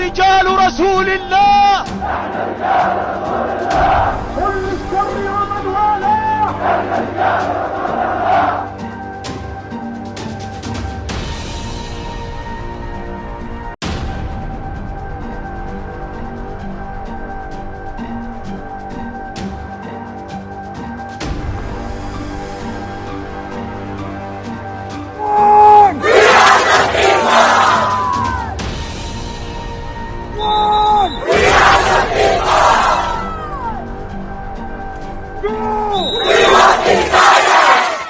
رجال رسول الله كل الشر ومن والاه.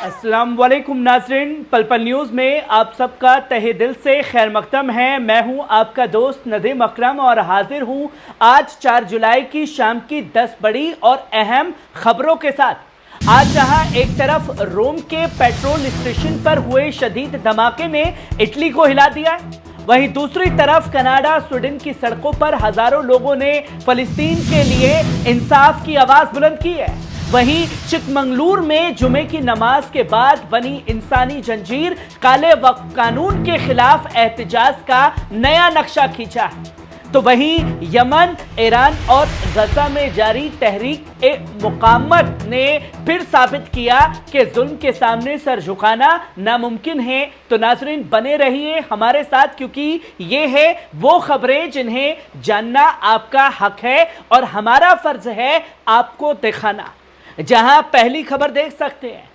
अस्सलाम वालेकुम नाज़रीन, पल पल न्यूज़ में आप सबका तहे दिल से खैर मकदम है। मैं हूं आपका दोस्त नदीम अकरम और हाजिर हूं आज 4 जुलाई की शाम की 10 बड़ी और अहम खबरों के साथ। आज जहां एक तरफ रोम के पेट्रोल स्टेशन पर हुए शदीद धमाके ने इटली को हिला दिया है, वहीं दूसरी तरफ कनाडा स्वीडन की सड़कों पर हजारों लोगों ने फलस्तीन के लिए इंसाफ की आवाज बुलंद की है। वहीं चिकमंगलूर में जुमे की नमाज के बाद बनी इंसानी जंजीर काले वक्त कानून के खिलाफ एहतजाज का नया नक्शा खींचा है। तो वहीं यमन, ईरान और गजा में जारी तहरीक ए मुकामत ने फिर साबित किया कि जुल्म के सामने सर झुकाना नामुमकिन है। तो नाज़रीन बने रहिए हमारे साथ, क्योंकि ये है वो खबरें जिन्हें जानना आपका हक है और हमारा फर्ज है आपको दिखाना। जहां पहली खबर देख सकते हैं,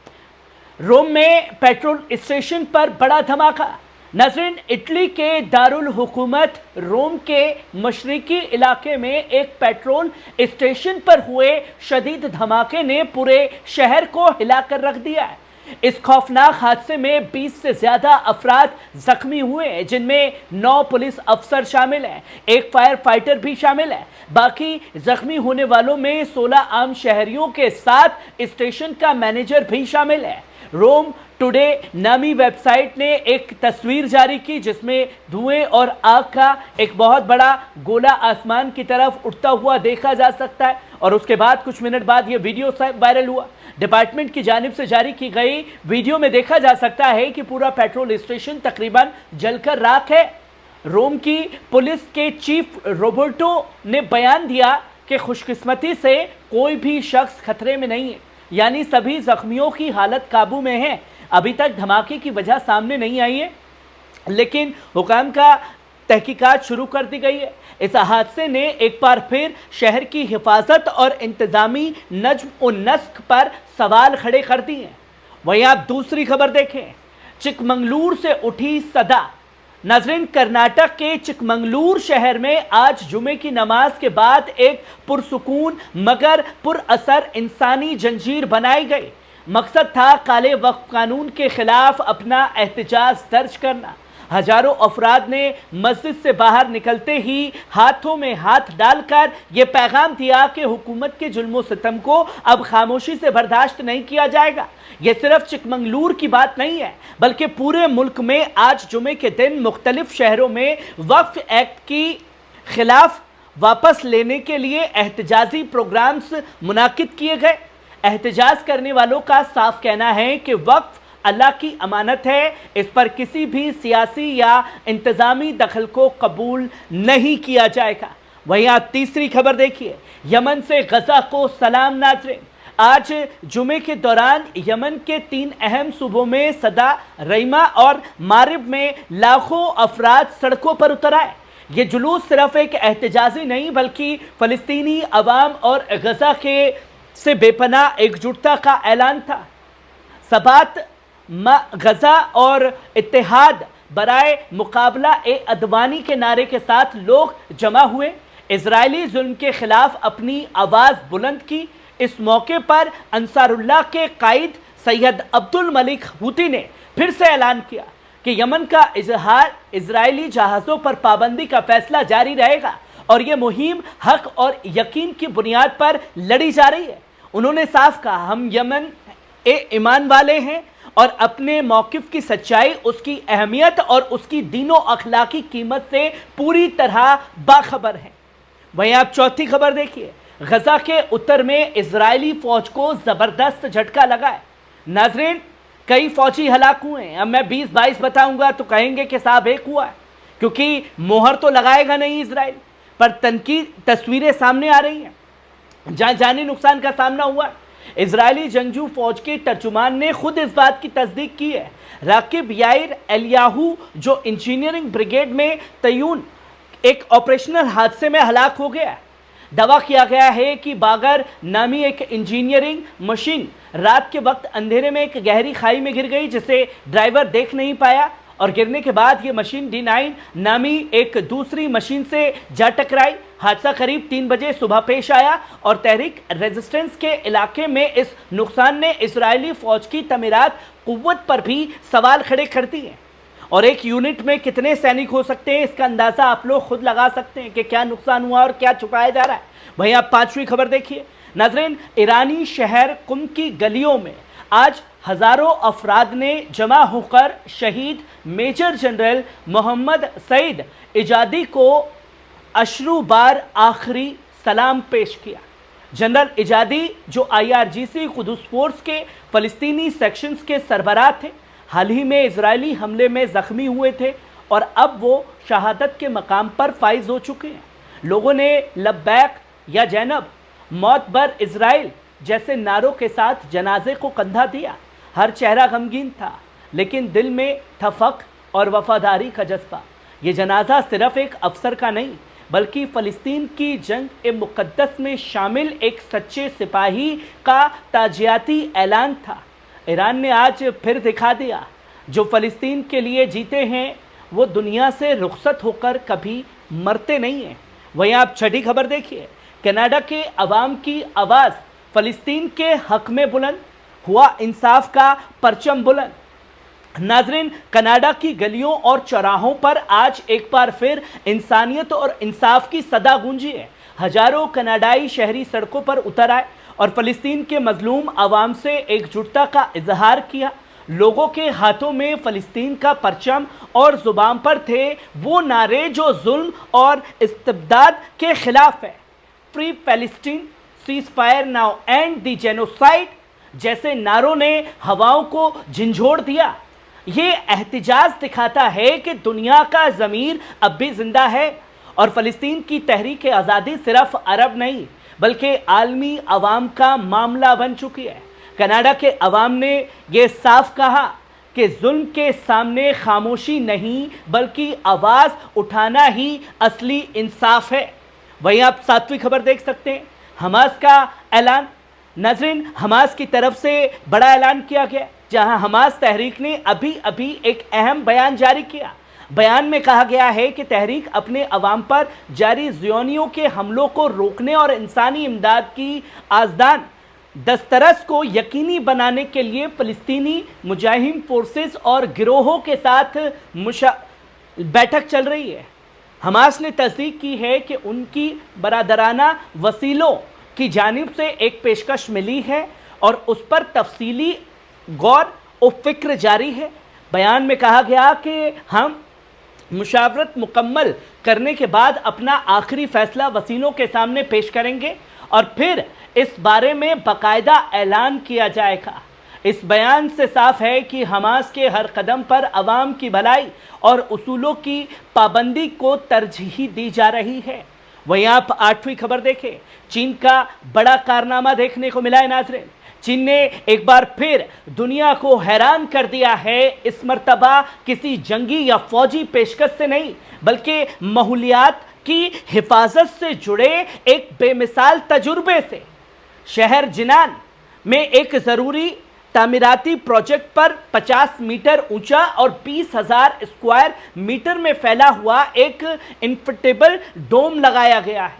रोम में पेट्रोल स्टेशन पर बड़ा धमाका। नाज़रीन, इटली के दारुल हुकूमत रोम के मशरिकी इलाके में एक पेट्रोल स्टेशन पर हुए शदीद धमाके ने पूरे शहर को हिलाकर रख दिया है। इस खौफनाक हादसे में 20 से ज्यादा अफराद जख्मी हुए हैं, जिनमें 9 पुलिस अफसर शामिल हैं, एक फायर फाइटर भी शामिल है। बाकी जख्मी होने वालों में 16 आम शहरियों के साथ स्टेशन का मैनेजर भी शामिल है। रोम टुडे नामी वेबसाइट ने एक तस्वीर जारी की जिसमें धुएं और आग का एक बहुत बड़ा गोला आसमान की तरफ उठता हुआ देखा जा सकता है, और उसके बाद कुछ मिनट बाद यह वीडियो वायरल हुआ। डिपार्टमेंट की जानिब से जारी की गई वीडियो में देखा जा सकता है कि पूरा पेट्रोल स्टेशन तकरीबन जलकर राख है। रोम की पुलिस के चीफ रोबर्टो ने बयान दिया कि खुशकिस्मती से कोई भी शख्स खतरे में नहीं है, यानी सभी जख्मियों की हालत काबू में है। अभी तक धमाके की वजह सामने नहीं आई है, लेकिन हुकाम का तहकीकात शुरू कर दी गई है। इस हादसे ने एक बार फिर शहर की हिफाजत और इंतजामी नज्म और नस्क पर सवाल खड़े कर दिए हैं। वहीं आप दूसरी खबर देखें, चिकमंगलूर से उठी सदा। नाज़रीन, कर्नाटक के चिकमंगलूर शहर में आज जुमे की नमाज के बाद एक पुरसुकून मगर पुरअसर इंसानी जंजीर बनाई गई। मकसद था काले वक्त कानून के खिलाफ अपना एहतजाज दर्ज करना। हजारों अफराद ने मस्जिद से बाहर निकलते ही हाथों में हाथ डालकर यह पैगाम दिया कि हुकूमत के जुल्म सितम को अब खामोशी से बर्दाश्त नहीं किया जाएगा। यह सिर्फ चिकमंगलूर की बात नहीं है, बल्कि पूरे मुल्क में आज जुमे के दिन मुख्तलिफ शहरों में वक्फ एक्ट की खिलाफ वापस लेने के लिए एहतजाजी प्रोग्राम्स मुनाकिद किए गए। एहतजाज करने वालों का साफ कहना है कि वक्फ अल्लाह की अमानत है, इस पर किसी भी सियासी या इंतज़ामी दखल को कबूल नहीं किया जाएगा। वहीं आप तीसरी खबर देखिए, यमन से गजा को सलाम। नाज़रीन, आज जुमे के दौरान यमन के 3 अहम सूबों में सदा, रईमा और मारिब में लाखों अफराद सड़कों पर उतर आए। ये जुलूस सिर्फ एक एहतजाजी नहीं, बल्कि फ़लस्तीनी अवाम और गजा के से बेपनाह एकजुटता का ऐलान था। सबात गजा और इत्तेहाद बराए मुकाबला ए अदवानी के नारे के साथ लोग जमा हुए, इजरायली जुल्म के खिलाफ अपनी आवाज़ बुलंद की। इस मौके पर अंसारुल्लाह के कायद सैयद अब्दुल मलिक हूती ने फिर से ऐलान किया कि यमन का इजरायली जहाज़ों पर पाबंदी का फैसला जारी रहेगा और ये मुहिम हक और यकीन की बुनियाद पर लड़ी जा रही है। उन्होंने साफ कहा, हम यमन ईमान वाले हैं और अपने मौक़िफ़ की सच्चाई, उसकी अहमियत और उसकी दीनो अखलाकी कीमत से पूरी तरह बाखबर हैं। वहीं आप चौथी खबर देखिए, गजा के उत्तर में इजरायली फौज को ज़बरदस्त झटका लगा है। नाज़रीन, कई फौजी हलाक हुए हैं। अब मैं 20-22 बताऊंगा तो कहेंगे कि साहब एक हुआ है। क्योंकि मोहर तो लगाएगा नहीं इजराइल, पर तनकीद तस्वीरें सामने आ रही हैं जहां जानी नुकसान का सामना हुआ। इजरायली जंगजू फौज के तर्जुमान ने खुद इस बात की तस्दीक की है। राकिब याइर एलियाहू जो इंजीनियरिंग ब्रिगेड में तैयून एक ऑपरेशनल हादसे में हलाक हो गया है। दावा किया गया है कि बागर नामी एक इंजीनियरिंग मशीन रात के वक्त अंधेरे में एक गहरी खाई में गिर गई, जिसे ड्राइवर देख नहीं पाया और गिरने के बाद ये मशीन D9 नामी एक दूसरी मशीन से जा टकराई। हादसा करीब 3 बजे सुबह पेश आया और तहरीक रेजिस्टेंस के इलाके में इस नुकसान ने इजरायली फौज की तमीरात कुव्वत पर भी सवाल खड़े कर दिए हैं। और एक यूनिट में कितने सैनिक हो सकते हैं, इसका अंदाजा आप लोग खुद लगा सकते हैं कि क्या नुकसान हुआ और क्या छुपाया जा रहा है। वहीं आप 5वीं खबर देखिए। नाज़रीन, ईरानी शहर कुम की गलियों में आज हजारों अफराद ने जमा होकर शहीद मेजर जनरल मोहम्मद सईद इजादी को अशरुबार आखिरी सलाम पेश किया। जनरल इजादी जो IRGC कुदस फोर्स के फ़लस्तीनी सेक्शंस के सरबराह थे, हाल ही में इजरायली हमले में ज़ख्मी हुए थे और अब वो शहादत के मकाम पर फाइज हो चुके हैं। लोगों ने लब्बैक या जैनब, मौत बर इजराइल जैसे नारों के साथ जनाजे को कंधा दिया। हर चेहरा गमगीन था, लेकिन दिल में था फ़ख्र और वफादारी का जज्बा। ये जनाजा सिर्फ एक अफसर का नहीं, बल्कि फ़लस्तीन की जंग मुक़द्दस में शामिल एक सच्चे सिपाही का ताजियाती ऐलान था। ईरान ने आज फिर दिखा दिया, जो फ़लस्तीन के लिए जीते हैं वो दुनिया से रुखसत होकर कभी मरते नहीं हैं। वहीं आप 6ठी खबर देखिए। कनाडा के अवाम की आवाज़ फ़लस्तीन के हक़ में बुलंद हुआ, इंसाफ का परचम बुलंद। नाजरीन, कनाडा की गलियों और चौराहों पर आज एक बार फिर इंसानियत और इंसाफ की सदा गूंजी है। हजारों कनाडाई शहरी सड़कों पर उतर आए और फ़लस्तीन के मजलूम आवाम से एकजुटता का इजहार किया। लोगों के हाथों में फ़लस्तीन का परचम और ज़ुबान पर थे वो नारे जो जुल्म और इस्तिबदाद के खिलाफ है। Free Palestine, cease fire now, and the genocide जैसे नारों ने हवाओं को झंझोड़ दिया। ये एहतिजाज दिखाता है कि दुनिया का ज़मीर अब भी जिंदा है और फ़लस्तीन की तहरीक आज़ादी सिर्फ अरब नहीं बल्कि आलमी अवाम का मामला बन चुकी है। कनाडा के अवाम ने ये साफ कहा कि जुल्म के सामने खामोशी नहीं बल्कि आवाज़ उठाना ही असली इंसाफ है। वहीं आप 7वीं खबर देख सकते हैं। हमास का ऐलान। नाज़रीन, हमास की तरफ से बड़ा ऐलान किया गया, जहां हमास तहरीक ने अभी एक अहम बयान जारी किया। बयान में कहा गया है कि तहरीक अपने अवाम पर जारी ज़ियोनियों के हमलों को रोकने और इंसानी इमदाद की आज़दान दस्तरस को यकीनी बनाने के लिए फ़लस्तीनी मुजाहिद फोर्सेस और गिरोहों के साथ बैठक चल रही है। हमास ने तस्दीक की है कि उनकी बरादराना वसीलों की जानिब से एक पेशकश मिली है और उस पर तफसीली गौर और फिक्र जारी है। बयान में कहा गया कि हम मुशावरत मुकम्मल करने के बाद अपना आखिरी फैसला वसीलों के सामने पेश करेंगे और फिर इस बारे में बाकायदा ऐलान किया जाएगा। इस बयान से साफ है कि हमास के हर कदम पर अवाम की भलाई और उसूलों की पाबंदी को तरजीह दी जा रही है। वहीं आप 8वीं खबर देखें। चीन का बड़ा कारनामा देखने को मिला है। नाज़रीन, चीन ने एक बार फिर दुनिया को हैरान कर दिया है। इस मर्तबा किसी जंगी या फौजी पेशकश से नहीं बल्कि माहौलियात की हिफाजत से जुड़े एक बेमिसाल तजुर्बे से। शहर जिनान में एक ज़रूरी तामीराती प्रोजेक्ट पर 50 मीटर ऊंचा और 20,000 स्क्वायर मीटर में फैला हुआ एक इन्फिटेबल डोम लगाया गया है,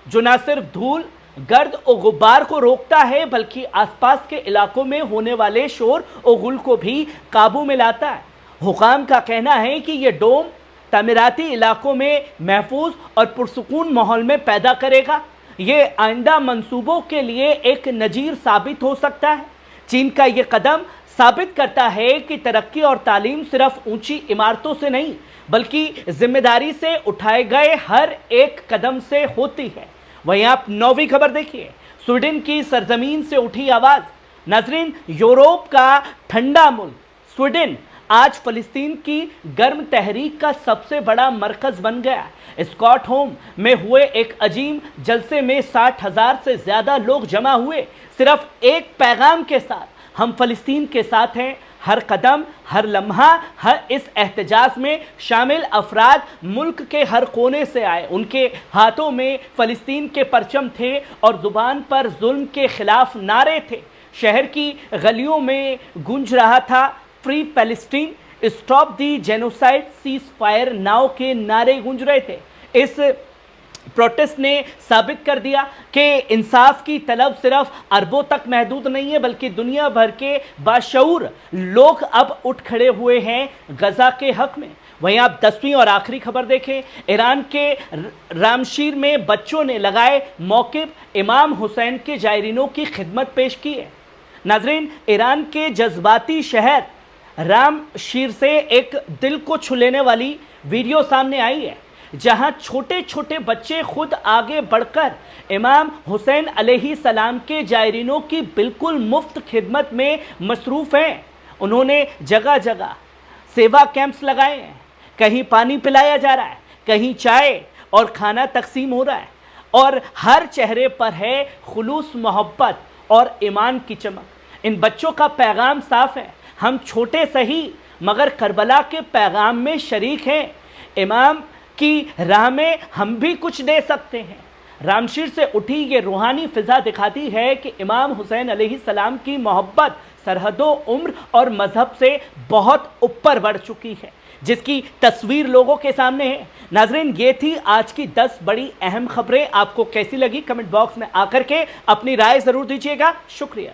जो न सिर्फ धूल, गर्द और गुब्बार को रोकता है बल्कि आसपास के इलाकों में होने वाले शोर और गुल को भी काबू में लाता है। हुकाम का कहना है कि यह डोम तामीराती इलाकों में महफूज और पुरसुकून माहौल में पैदा करेगा। ये आइंदा मंसूबों के लिए एक नज़ीर साबित हो सकता है। चीन का ये कदम साबित करता है कि तरक्की और तालीम सिर्फ ऊंची इमारतों से नहीं बल्कि जिम्मेदारी से उठाए गए हर एक कदम से होती है। वहीं आप 9वीं खबर देखिए। स्वीडन की सरजमीन से उठी आवाज़। नाज़रीन, यूरोप का ठंडा मुल्क स्वीडन आज फ़लस्तीन की गर्म तहरीक का सबसे बड़ा मरकज़ बन गया। स्टॉकहोम में हुए एक अजीम जलसे में 60,000 से ज़्यादा लोग जमा हुए, सिर्फ एक पैगाम के साथ, हम फ़लस्तीन के साथ हैं। हर कदम, हर लम्हा, हर इस एहतजाज में शामिल अफराद मुल्क के हर कोने से आए। उनके हाथों में फ़लस्तीन के परचम थे और ज़ुबान पर जुल्म के खिलाफ नारे थे। शहर की गलियों में गूंज रहा था free Palestine, stop the genocide, cease fire now के नारे गूंज रहे थे। इस प्रोटेस्ट ने साबित कर दिया कि इंसाफ की तलब सिर्फ अरबों तक महदूद नहीं है, बल्कि दुनिया भर के बाशऊर लोग अब उठ खड़े हुए हैं गजा के हक में। वहीं आप 10वीं और आखिरी खबर देखें, ईरान के रामशीर में बच्चों ने लगाए मौक़िफ़, इमाम हुसैन के जायरीनों की खिदमत पेश की है। नाज़रीन, ईरान के जज्बाती शहर रामशीर से एक दिल को छू लेने वाली वीडियो सामने आई है, जहां छोटे छोटे बच्चे खुद आगे बढ़कर इमाम हुसैन अलैहिस्सलाम के जायरीनों की बिल्कुल मुफ्त खिदमत में मसरूफ़ हैं। उन्होंने जगह जगह सेवा कैंप्स लगाए हैं, कहीं पानी पिलाया जा रहा है, कहीं चाय और खाना तकसीम हो रहा है, और हर चेहरे पर है खुलूस, मोहब्बत और ईमान की चमक। इन बच्चों का पैगाम साफ है, हम छोटे सही मगर करबला के पैगाम में शरीक हैं। इमाम की राह में हम भी कुछ दे सकते हैं। रामशीर से उठी ये रूहानी फिजा दिखाती है कि इमाम हुसैन अलैहिस्सलाम की मोहब्बत सरहदों, उम्र और मजहब से बहुत ऊपर बढ़ चुकी है, जिसकी तस्वीर लोगों के सामने है। नाज़रीन, ये थी आज की 10 बड़ी अहम खबरें। आपको कैसी लगी कमेंट बॉक्स में आकर के अपनी राय ज़रूर दीजिएगा। शुक्रिया।